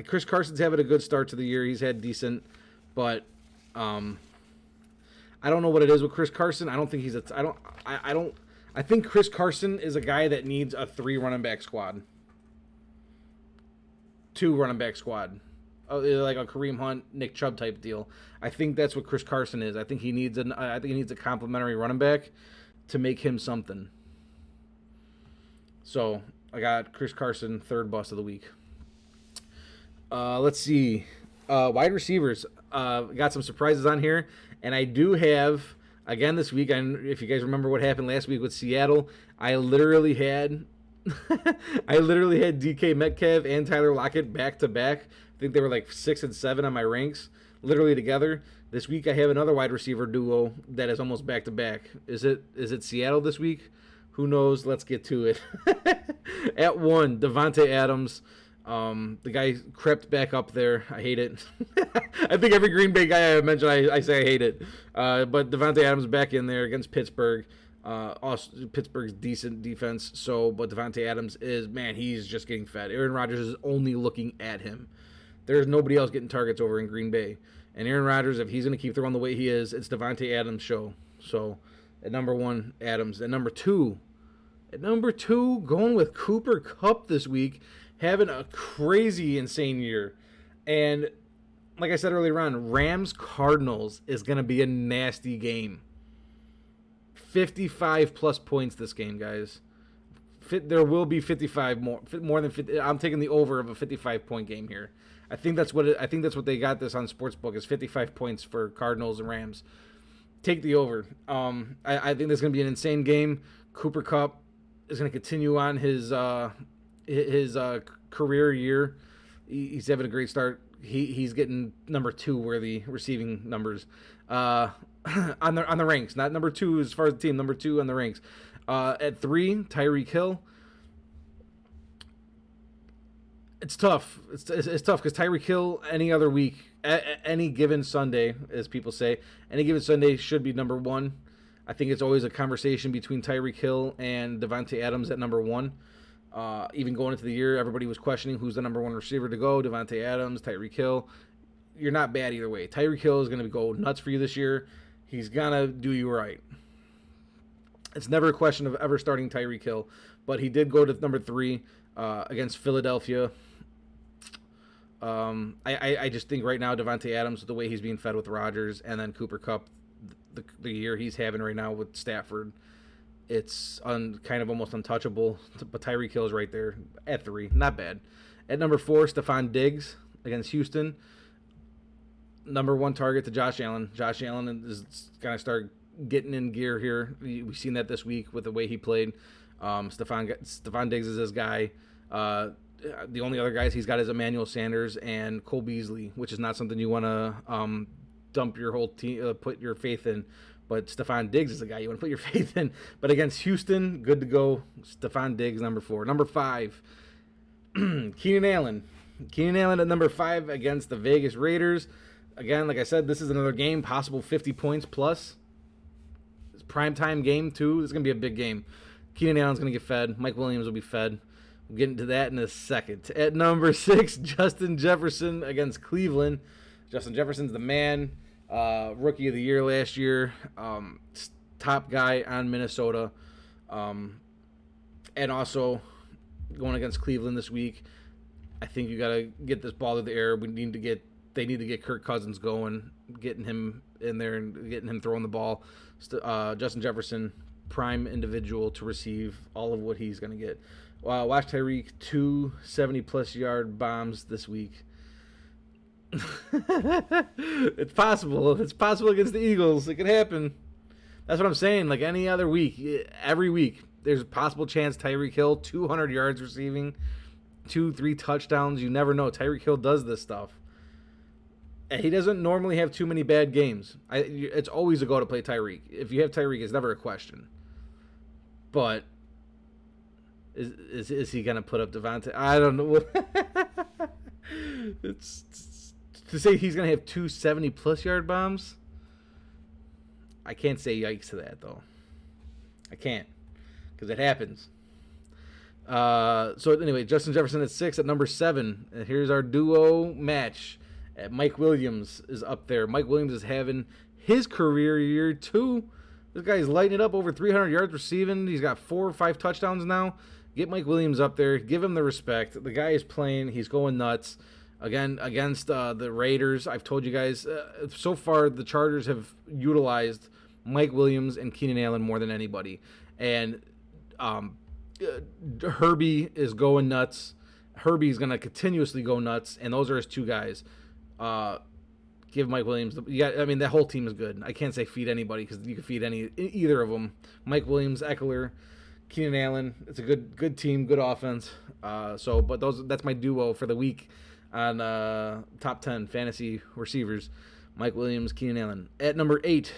A: Chris Carson's having a good start to the year. He's had decent, but I don't know what it is with Chris Carson. I don't think I think Chris Carson is a guy that needs a 3 running back squad. 2 running back squad. Like a Kareem Hunt, Nick Chubb type deal. I think that's what Chris Carson is. I think he needs a complimentary running back to make him something. So I got Chris Carson, third bust of the week. Let's see. Wide receivers. got some surprises on here, and I do have again this week. And if you guys remember what happened last week with Seattle, I literally had DK Metcalf and Tyler Lockett back to back. I think they were like 6 and 7 on my ranks, literally together. This week I have another wide receiver duo that is almost back to back. Is it Seattle this week? Who knows? Let's get to it. At 1, Davonte Adams. The guy crept back up there. I hate it. I think every Green Bay guy I mentioned, I say I hate it. But Davonte Adams back in there against Pittsburgh. Also, Pittsburgh's decent defense. But Davonte Adams he's just getting fed. Aaron Rodgers is only looking at him. There's nobody else getting targets over in Green Bay. And Aaron Rodgers, if he's going to keep throwing the way he is, it's Davonte Adams' show. So, at number 1, Adams. At number 2, going with Cooper Kupp this week, having a crazy, insane year. And like I said earlier on, Rams-Cardinals is going to be a nasty game. 55-plus points this game, guys. There will be 55 more than 50. I'm taking the over of a 55-point game here. I think that's what they got this on sportsbook is 55 points for Cardinals and Rams. Take the over. I think this is going to be an insane game. Cooper Kupp is going to continue on his career year. He's having a great start. He's getting number 2 worthy receiving numbers on the ranks. Not number 2 as far as the team. Number 2 on the ranks. At 3, Tyreek Hill. It's tough. It's tough because Tyreek Hill any other week, any given Sunday, as people say, any given Sunday should be number 1. I think it's always a conversation between Tyreek Hill and Davonte Adams at number 1. Even going into the year, everybody was questioning who's the number 1 receiver to go, Davonte Adams, Tyreek Hill. You're not bad either way. Tyreek Hill is going to go nuts for you this year. He's going to do you right. It's never a question of ever starting Tyreek Hill, but he did go to number 3 against Philadelphia. I just think right now Davonte Adams, the way he's being fed with Rodgers, and then Cooper Kupp, the year he's having right now with Stafford, it's kind of almost untouchable. But Tyreek Hill is right there at 3. Not bad. At number 4, Stephon Diggs against Houston. Number 1 target to Josh Allen. Josh Allen is going to start getting in gear here. We've seen that this week with the way he played. Stephon Diggs is his guy. The only other guys he's got is Emmanuel Sanders and Cole Beasley, which is not something you want to dump your whole team, put your faith in. But Stephon Diggs is the guy you want to put your faith in. But against Houston, good to go. Stephon Diggs, number 4. Number 5, Keenan Allen. Keenan Allen at number 5 against the Vegas Raiders. Again, like I said, this is another game, possible 50 points plus. It's primetime game, too. This is going to be a big game. Keenan Allen's going to get fed. Mike Williams will be fed. We'll get into that in a second. At number 6, Justin Jefferson against Cleveland. Justin Jefferson's the man. Rookie of the year last year. Top guy on Minnesota. And also going against Cleveland this week. I think you got to get this ball to the air. They need to get Kirk Cousins going, getting him in there and getting him throwing the ball. Justin Jefferson, prime individual to receive all of what he's going to get. Watch Tyreek 2 70-plus yard bombs this week. It's possible. It's possible against the Eagles. It could happen. That's what I'm saying. Like any other week, every week, there's a possible chance Tyreek Hill, 200 yards receiving, 2-3 touchdowns. You never know. Tyreek Hill does this stuff. And he doesn't normally have too many bad games. It's always a go to play Tyreek. If you have Tyreek, it's never a question. But is he gonna put up Davonte? I don't know. It's to say he's gonna have 2 70-plus yard bombs. I can't say yikes to that though. I can't, because it happens. So anyway, Justin Jefferson at 6. At number 7, and here's our duo match. Mike Williams is up there. Mike Williams is having his career year too. This guy's lighting it up, over 300 yards receiving. He's got 4 or 5 touchdowns now. Get Mike Williams up there. Give him the respect. The guy is playing. He's going nuts. Again, against the Raiders, I've told you guys, so far the Chargers have utilized Mike Williams and Keenan Allen more than anybody. And Herbie is going nuts. Herbie's going to continuously go nuts, and those are his 2 guys. Give Mike Williams. That whole team is good. I can't say feed anybody because you can feed either of them. Mike Williams, Eckler, Keenan Allen. It's a good team, good offense. That's my duo for the week on top 10 fantasy receivers. Mike Williams, Keenan Allen. At number 8,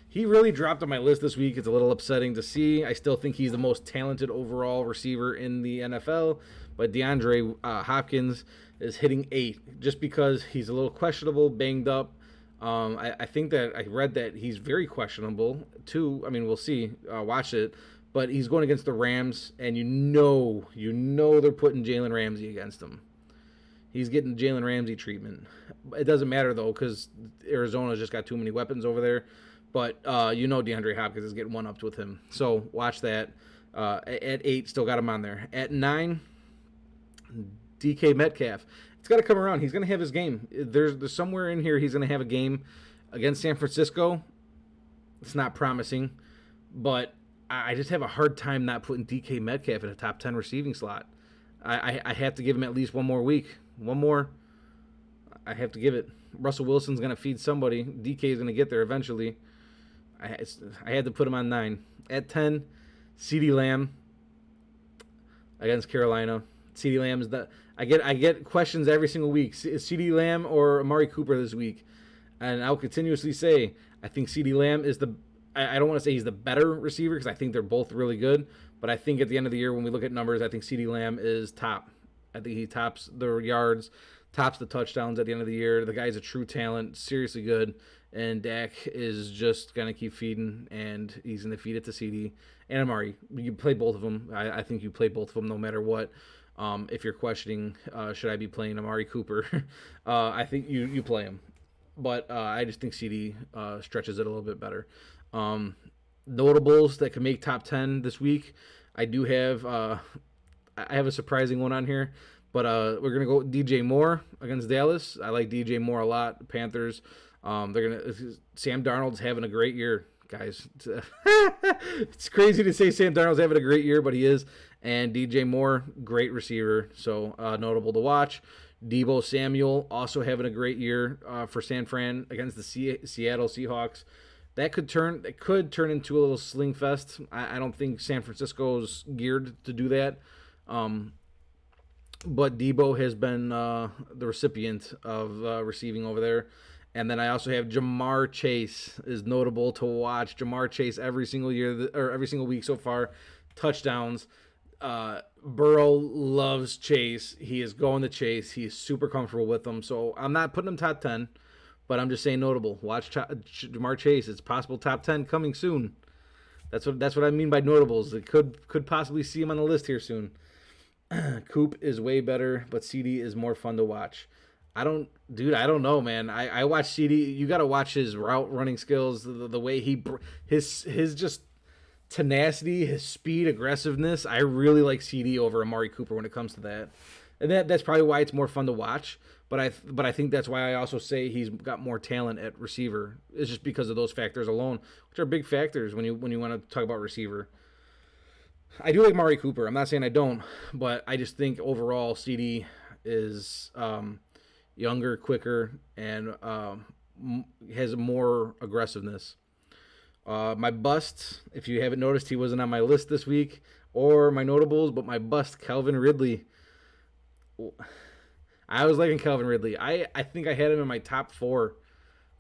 A: he really dropped on my list this week. It's a little upsetting to see. I still think he's the most talented overall receiver in the NFL, but DeAndre Hopkins is hitting 8 just because he's a little questionable, banged up. I think that I read that he's very questionable too. I mean, we'll see. Watch it. But he's going against the Rams, and you know they're putting Jalen Ramsey against him. He's getting Jalen Ramsey treatment. It doesn't matter, though, because Arizona's just got too many weapons over there. But DeAndre Hopkins is getting one-upped with him. So watch that. At 8, still got him on there. At 9, DK Metcalf. It's got to come around. He's going to have his game. There's somewhere in here he's going to have a game against San Francisco. It's not promising, but I just have a hard time not putting DK Metcalf in a top 10 receiving slot. I have to give him at least one more week. One more. I have to give it. Russell Wilson's going to feed somebody. DK is going to get there eventually. I had to put him on 9. At 10, CeeDee Lamb against Carolina. CeeDee Lamb is I get questions every single week. Is CeeDee Lamb or Amari Cooper this week? And I'll continuously say I think CeeDee Lamb is I don't want to say he's the better receiver because I think they're both really good. But I think at the end of the year when we look at numbers, I think CeeDee Lamb is top. I think he tops the yards, tops the touchdowns at the end of the year. The guy's a true talent, seriously good. And Dak is just going to keep feeding, and he's going to feed it to CD and Amari. You play both of them. I think you play both of them no matter what. If you're questioning, should I be playing Amari Cooper, I think you play him. But I just think CD stretches it a little bit better. Notables that can make top 10 this week. I do have I have a surprising one on here. But we're going to go with DJ Moore against Dallas. I like DJ Moore a lot. Panthers. Sam Darnold's having a great year, guys. It's crazy to say Sam Darnold's having a great year, but he is. And DJ Moore, great receiver, so notable to watch. Deebo Samuel also having a great year for San Fran against the Seattle Seahawks. That could turn into a little sling fest. I don't think San Francisco's geared to do that. But Deebo has been the recipient of receiving over there. And then I also have Jamar Chase is notable to watch. Jamar Chase every single year or every single week so far, touchdowns. Burrow loves Chase. He is going to Chase. He is super comfortable with them. So I'm not putting him top 10, but I'm just saying notable. Watch Jamar Chase. It's possible top 10 coming soon. That's what I mean by notables. It could possibly see him on the list here soon. Coop is way better, but CD is more fun to watch. I don't know, man. I watch CD. You got to watch his route running skills, the way his just tenacity, his speed, aggressiveness. I really like CD over Amari Cooper when it comes to that. And that's probably why it's more fun to watch. But I think that's why I also say he's got more talent at receiver. It's just because of those factors alone, which are big factors when you want to talk about receiver. I do like Amari Cooper. I'm not saying I don't, but I just think overall CD is younger, quicker, and has more aggressiveness. My bust, if you haven't noticed, he wasn't on my list this week, or my notables, but my bust, Calvin Ridley. I was liking Calvin Ridley. I think I had him in my top 4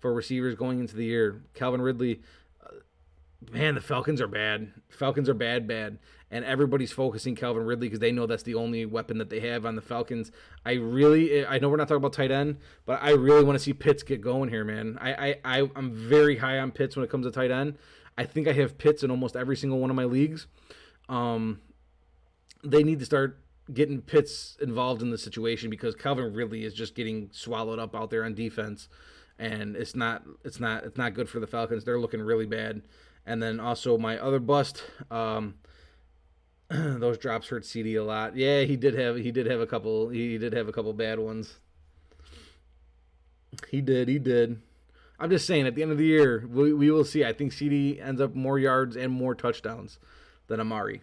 A: for receivers going into the year. Calvin Ridley, man, the Falcons are bad. Falcons are bad. And everybody's focusing Calvin Ridley because they know that's the only weapon that they have on the Falcons. I know we're not talking about tight end, but I really want to see Pitts get going here, man. I'm very high on Pitts when it comes to tight end. I think I have Pitts in almost every single one of my leagues. They need to start getting Pitts involved in the situation because Calvin Ridley is just getting swallowed up out there on defense, and it's not good for the Falcons. They're looking really bad. And then also my other bust, those drops hurt CD a lot. Yeah, he did have a couple bad ones. He did. I'm just saying, at the end of the year, we will see. I think CD ends up more yards and more touchdowns than Amari.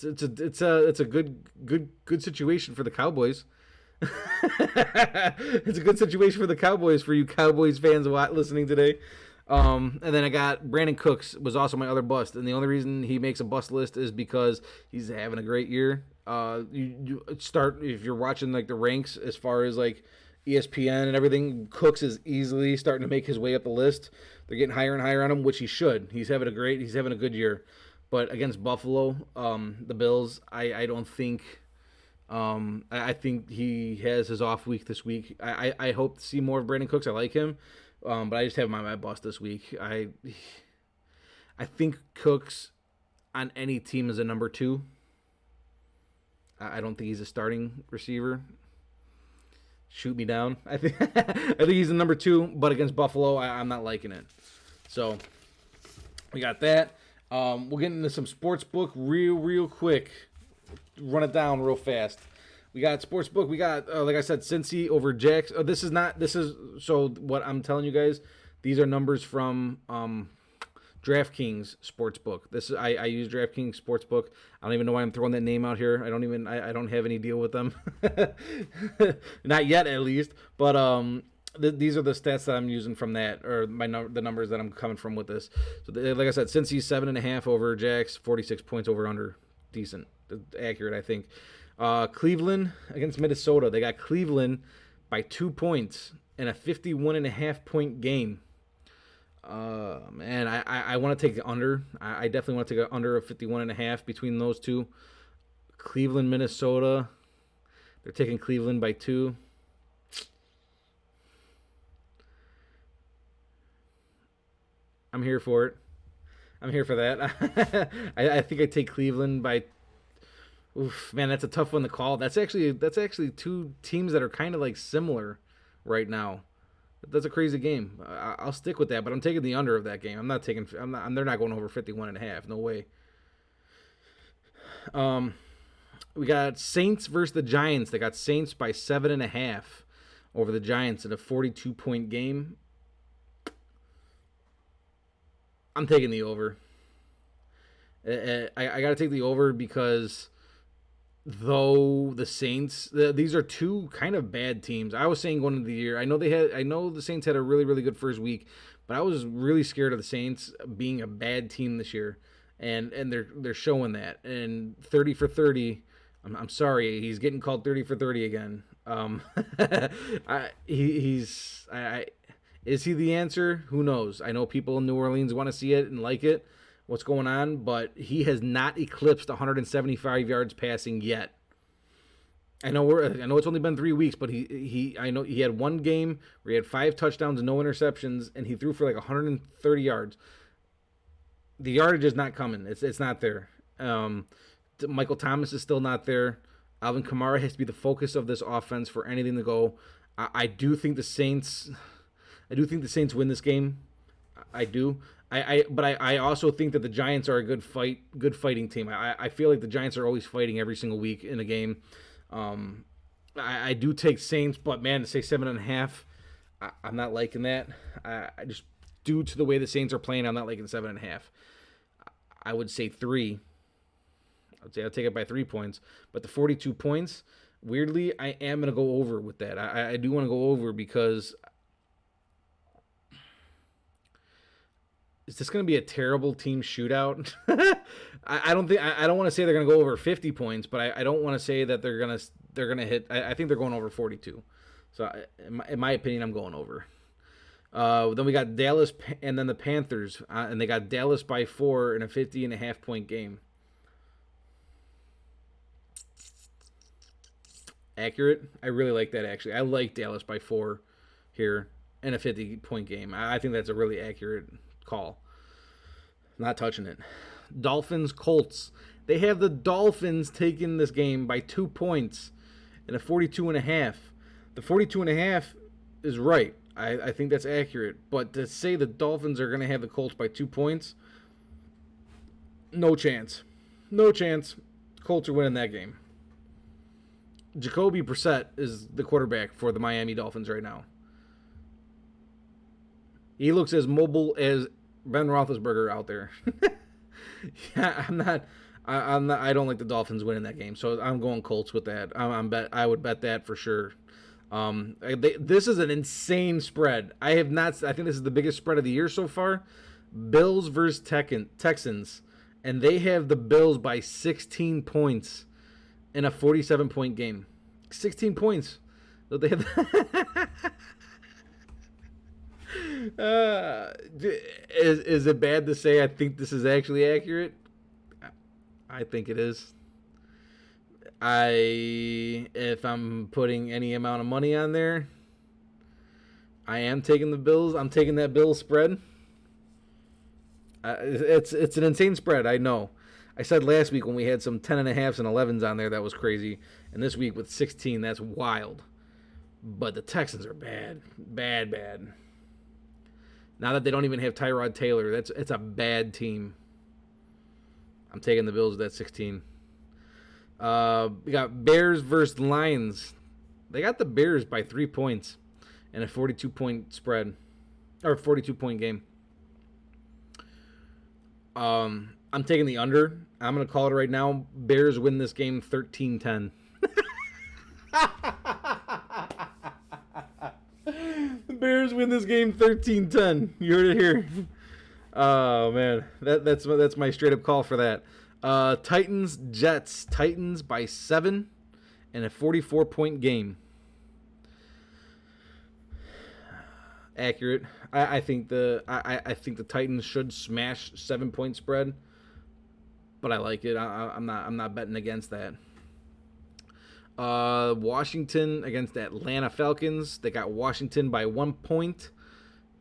A: It's a good situation for the Cowboys. It's a good situation for the Cowboys, for you Cowboys fans listening today. And then I got Brandon Cooks was also my other bust, and the only reason he makes a bust list is because he's having a great year. You start if you're watching like the ranks as far as like ESPN and everything. Cooks is easily starting to make his way up the list. They're getting higher and higher on him, which he should. He's having a good year. But against Buffalo, the Bills, I don't think. I think he has his off week this week. I hope to see more of Brandon Cooks. I like him, but I just have him on my bust this week. I think Cooks on any team is a number 2. I don't think he's a starting receiver. Shoot me down. I think he's a number 2, but against Buffalo, I'm not liking it. So we got that. We'll get into some sportsbook real quick. Run it down real fast. We got sportsbook. We got like I said, Cincy over Jacks. So what I'm telling you guys, these are numbers from DraftKings Sportsbook. I use DraftKings Sportsbook. I don't even know why I'm throwing that name out here. I don't have any deal with them. Not yet, at least. But these are the stats that I'm using from that, or the numbers that I'm coming from with this. So like I said, Cincy 7.5 over Jacks, 46 points over under. Decent, accurate, I think. Cleveland against Minnesota. They got Cleveland by 2 points in a 51.5 point game. Man, I want to take the under. I definitely want to take an under of 51.5 between those two. Cleveland, Minnesota. They're taking Cleveland by 2. I'm here for it. I'm here for that. I think I take Cleveland by. Oof, man, that's a tough one to call. That's actually 2 teams that are kind of like similar right now. That's a crazy game. I'll stick with that, but I'm taking the under of that game. They're not going over 51.5. No way. We got Saints versus the Giants. They got Saints by 7.5 over the Giants in a 42-point game. I'm taking the over. I got to take the over because though the Saints, these are 2 kind of bad teams. I was saying going into the year, I know the Saints had a really, really good first week, but I was really scared of the Saints being a bad team this year, and they're showing that. And 30 for 30, I'm sorry, he's getting called 30 for 30 again. Is he the answer? Who knows? I know people in New Orleans want to see it and like it, what's going on, but he has not eclipsed 175 yards passing yet. I know it's only been 3 weeks, but I know he had one game where he had 5 touchdowns and no interceptions, and he threw for like 130 yards. The yardage is not coming. It's not there. Michael Thomas is still not there. Alvin Kamara has to be the focus of this offense for anything to go. I do think the Saints win this game. I do. But I also think that the Giants are a good fighting team. I feel like the Giants are always fighting every single week in a game. I do take Saints, but man, to say 7.5, I'm not liking that. I just, due to the way the Saints are playing, I'm not liking 7.5. I would say 3. I'll take it by 3 points. But the 42 points, weirdly, I am going to go over with that. I do want to go over because is this going to be a terrible team shootout? I don't want to say they're going to go over 50 points, but I don't want to say that they're going to hit. I think they're going over 42. So in my opinion, I'm going over. Then we got Dallas and then the Panthers, and they got Dallas by 4 in a 50.5 point game. Accurate. I really like that, actually. I like Dallas by 4 here in a 50-point game. I think that's a really accurate call. Not touching it. Dolphins, Colts. They have the Dolphins taking this game by 2 points in a 42.5. The 42.5 is right. I think that's accurate. But to say the Dolphins are going to have the Colts by 2 points, no chance. No chance. Colts are winning that game. Jacoby Brissett is the quarterback for the Miami Dolphins right now. He looks as mobile as Ben Roethlisberger out there. Yeah, I don't like the Dolphins winning that game, so I'm going Colts with that. I would bet that for sure. This is an insane spread. I think this is the biggest spread of the year so far. Bills versus Texans, and they have the Bills by 16 points in a 47-point game. 16 points. So they have. Is it bad to say I think this is actually accurate? I think it is. If I'm putting any amount of money on there, I am taking the Bills. I'm taking that Bills spread. It's an insane spread, I know. I said last week when we had some 10.5s and 11s on there, that was crazy. And this week with 16, that's wild. But the Texans are bad. Bad. Now that they don't even have Tyrod Taylor, it's a bad team. I'm taking the Bills with that 16. We got Bears versus Lions. They got the Bears by 3 points in a 42-point spread. Or 42-point game. I'm taking the under. I'm going to call it right now. Bears win this game 13-10. The Bears win this game 13-10. You heard it here. Oh, man. That's my straight-up call for that. Titans, Jets. Titans by 7 in a 44-point game. Accurate. I think the Titans should smash 7-point spread, but I like it. I'm not betting against that. Washington against the Atlanta Falcons. They got Washington by 1 point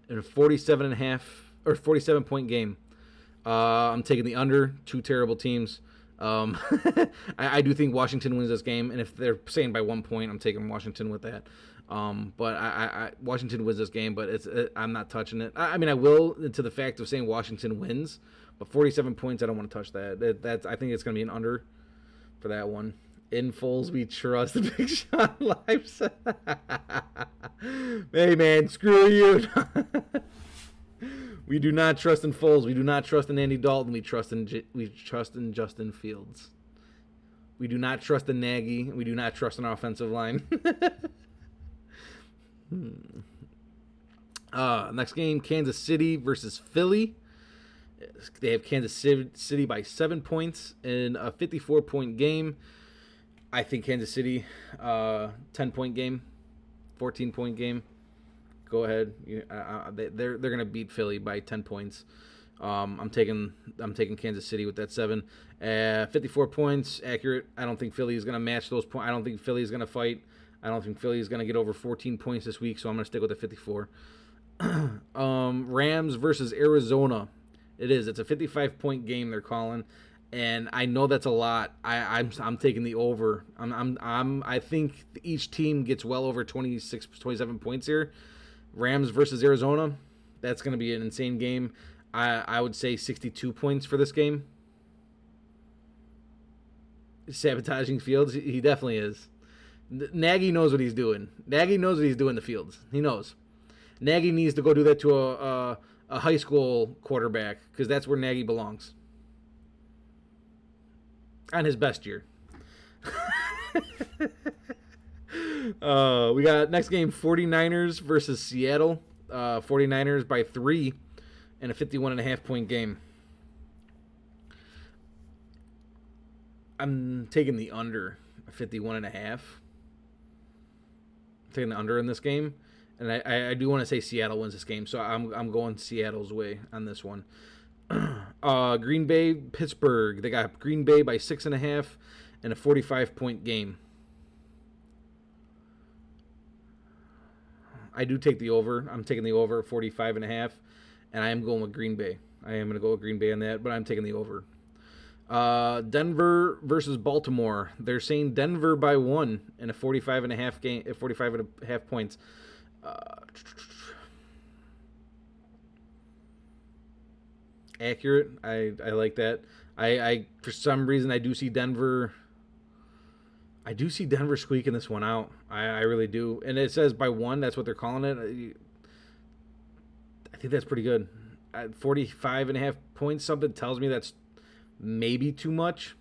A: in a 47-point game. I'm taking the under. Two terrible teams. I do think Washington wins this game, and if they're saying by 1 point, I'm taking Washington with that. But Washington wins this game, but I'm not touching it. I mean, I will to the fact of saying Washington wins, but 47 points, I don't want to touch that. I think it's going to be an under for that one. In Foles we trust. The Big Sean Live. Hey man, screw you. We do not trust in Foles. We do not trust in Andy Dalton. We trust in Justin Fields. We do not trust in Nagy. We do not trust in our offensive line. Next game, Kansas City versus Philly. They have Kansas City by 7 points in a 54-point game. I think Kansas City, 10-point game, 14-point game. Go ahead. They're gonna beat Philly by 10 points. I'm taking Kansas City with that 7. 54 points, accurate. I don't think Philly is gonna match those points. I don't think Philly is gonna fight. I don't think Philly is gonna get over 14 points this week, so I'm gonna stick with the 54. Rams versus Arizona. It's a 55-point game they're calling. And I know that's a lot. I'm taking the over. I think each team gets well over 26, 27 points here. Rams versus Arizona. That's going to be an insane game. I would say 62 points for this game. Sabotaging Fields. He definitely is. Nagy knows what he's doing. Nagy knows what he's doing to Fields. He knows. Nagy needs to go do that to a high school quarterback because that's where Nagy belongs. On his best year. We got next game, 49ers versus Seattle. 49ers by 3 in a 51.5-point game. I'm taking the under, 51.5. I'm taking the under in this game. And I do want to say Seattle wins this game, so I'm going Seattle's way on this one. Green Bay, Pittsburgh. They got Green Bay by 6.5 in a 45-point game. I do take the over. I'm taking the over 45.5, and I am going with Green Bay. I am going to go with Green Bay on that, but I'm taking the over. Denver versus Baltimore. They're saying Denver by 1 in a 45.5 game, 45.5 points. Accurate. I like that. I for some reason I do see Denver squeaking this one out. I really do. And it says by 1, that's what they're calling it. I think that's pretty good. At 45.5 points, something tells me that's maybe too much.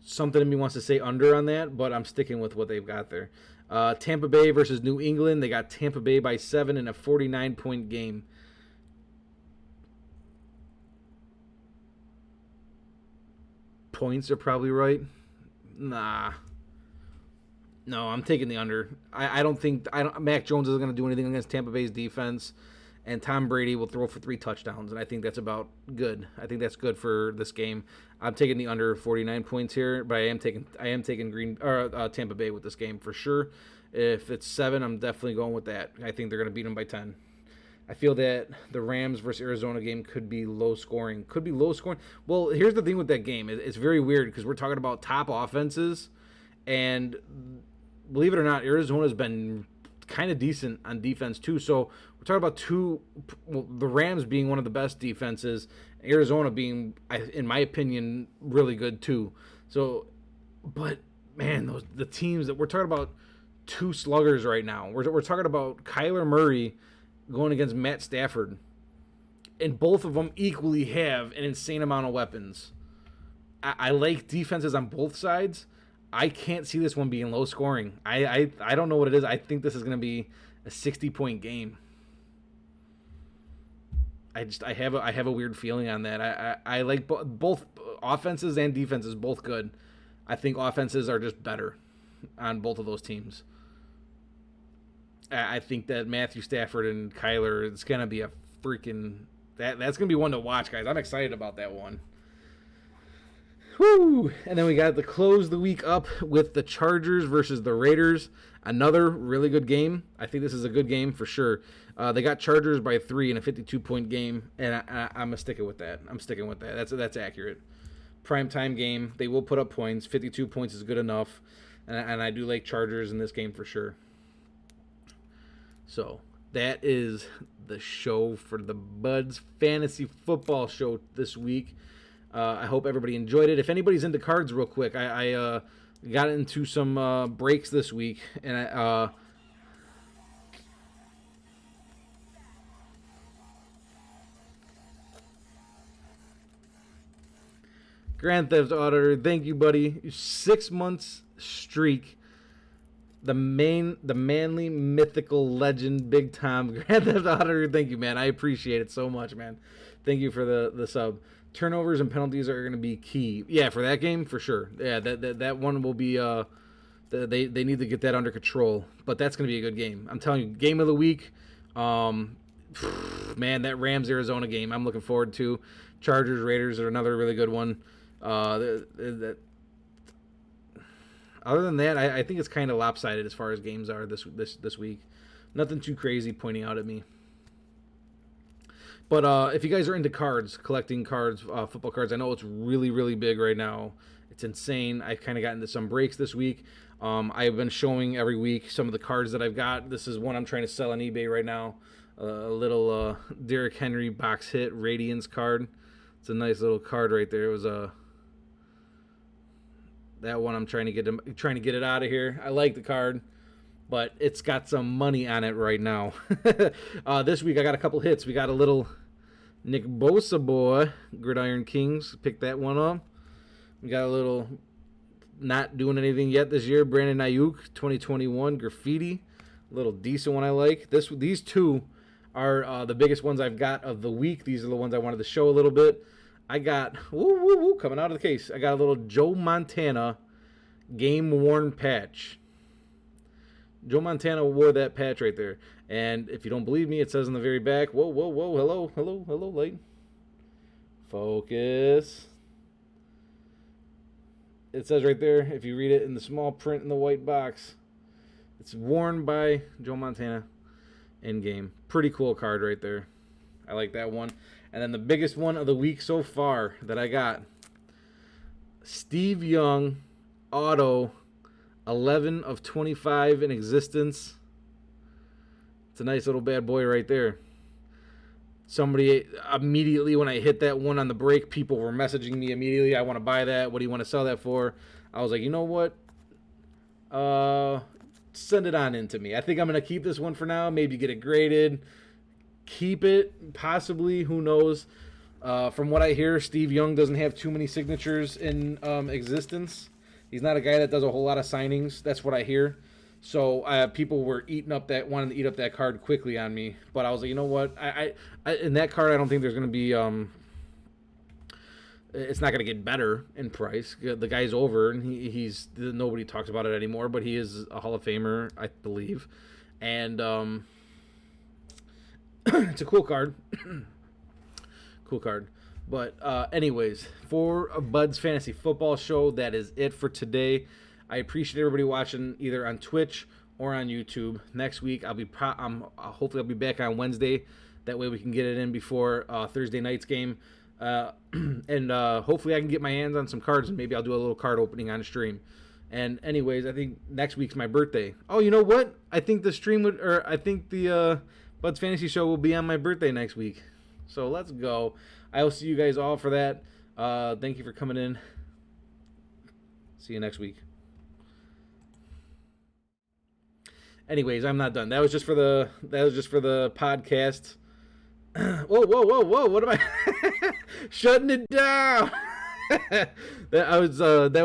A: Something in me wants to say under on that, but I'm sticking with what they've got there. Tampa Bay versus New England. They got Tampa Bay by 7 in a 49-point game. Points are probably right. Nah. No, I'm taking the under. I don't think Mac Jones isn't going to do anything against Tampa Bay's defense, and Tom Brady will throw for 3 touchdowns, and I think that's about good. I think that's good for this game. I'm taking the under 49 points here, but I am taking Tampa Bay with this game for sure. If it's 7, I'm definitely going with that. I think they're going to beat them by 10. I feel that the Rams versus Arizona game could be low scoring. Well, here's the thing with that game. It's very weird because we're talking about top offenses, and believe it or not, Arizona's been kind of decent on defense too. So we're talking about the Rams being one of the best defenses, Arizona being, in my opinion, really good too. So, but man, the teams that we're talking about, 2 sluggers right now. We're talking about Kyler Murray going against Matt Stafford, and both of them equally have an insane amount of weapons. I like defenses on both sides. I can't see this one being low scoring. I don't know what it is. I think this is going to be a 60-point game. I have a weird feeling on that. I like both offenses and defenses, both good. I think offenses are just better on both of those teams. I think that Matthew Stafford and Kyler, it's going to be a freaking... That's going to be one to watch, guys. I'm excited about that one. Woo! And then we got to close the week up with the Chargers versus the Raiders. Another really good game. I think this is a good game for sure. They got Chargers by 3 in a 52-point game, and I'm going to stick it with that. I'm sticking with that. That's accurate. Primetime game. They will put up points. 52 points is good enough, and I do like Chargers in this game for sure. So that is the show for the Buds Fantasy Football Show this week. I hope everybody enjoyed it. If anybody's into cards real quick, I got into some breaks this week, and Grand Theft Auditor, thank you, buddy. 6 months streak. The manly, mythical legend, Big Tom, Grand Theft Auditor, thank you, man. I appreciate it so much, man. Thank you for the sub. Turnovers and penalties are going to be key. Yeah, for that game, for sure. Yeah, that one will be, they need to get that under control. But that's going to be a good game. I'm telling you, game of the week, man, that Rams-Arizona game I'm looking forward to. Chargers-Raiders are another really good one. Other than that, I think it's kind of lopsided as far as games are this week. Nothing too crazy pointing out at me. But if you guys are into cards, collecting cards, football cards, I know it's really, really big right now. It's insane. I've kind of gotten into some breaks this week. I've been showing every week some of the cards that I've got. This is one I'm trying to sell on eBay right now. A little Derrick Henry box hit Radiance card. It's a nice little card right there. It was that one I'm trying to get it out of here. I like the card, but it's got some money on it right now. This week I got a couple hits. We got a little Nick Bosa boy, Gridiron Kings. Picked that one up. We got a little not doing anything yet this year, Brandon Ayuk, 2021 graffiti. A little decent one I like. These two are the biggest ones I've got of the week. These are the ones I wanted to show a little bit. I got, coming out of the case, I got a little Joe Montana game-worn patch. Joe Montana wore that patch right there. And if you don't believe me, it says on the very back, whoa, hello, light. Focus. It says right there, if you read it in the small print in the white box, it's worn by Joe Montana in-game. Pretty cool card right there. I like that one. And then the biggest one of the week so far that I got, Steve Young, auto, 11 of 25 in existence. It's a nice little bad boy right there. Somebody immediately, when I hit that one on the break, people were messaging me immediately, I want to buy that. What do you want to sell that for? I was like, you know what? Send it on into me. I think I'm going to keep this one for now. Maybe get it graded. Keep it, possibly, who knows. From what I hear, Steve Young doesn't have too many signatures in existence. He's not a guy that does a whole lot of signings. That's what I hear. So people were wanting to eat up that card quickly on me. But I was like, you know what? I in that card, I don't think there's going to be. It's not going to get better in price. The guy's over, and he's nobody talks about it anymore. But he is a Hall of Famer, I believe, and it's a cool card. Cool card. But anyways, for a Bud's Fantasy Football Show, that is it for today. I appreciate everybody watching either on Twitch or on YouTube. Next week, hopefully I'll be back on Wednesday. That way we can get it in before Thursday night's game. And hopefully I can get my hands on some cards, and maybe I'll do a little card opening on stream. And anyways, I think next week's my birthday. Oh, you know what? I think the Bud's Fantasy Show will be on my birthday next week. So let's go. I will see you guys all for that. Thank you for coming in. See you next week. Anyways, I'm not done. That was just for the podcast. Whoa! What am I shutting it down? That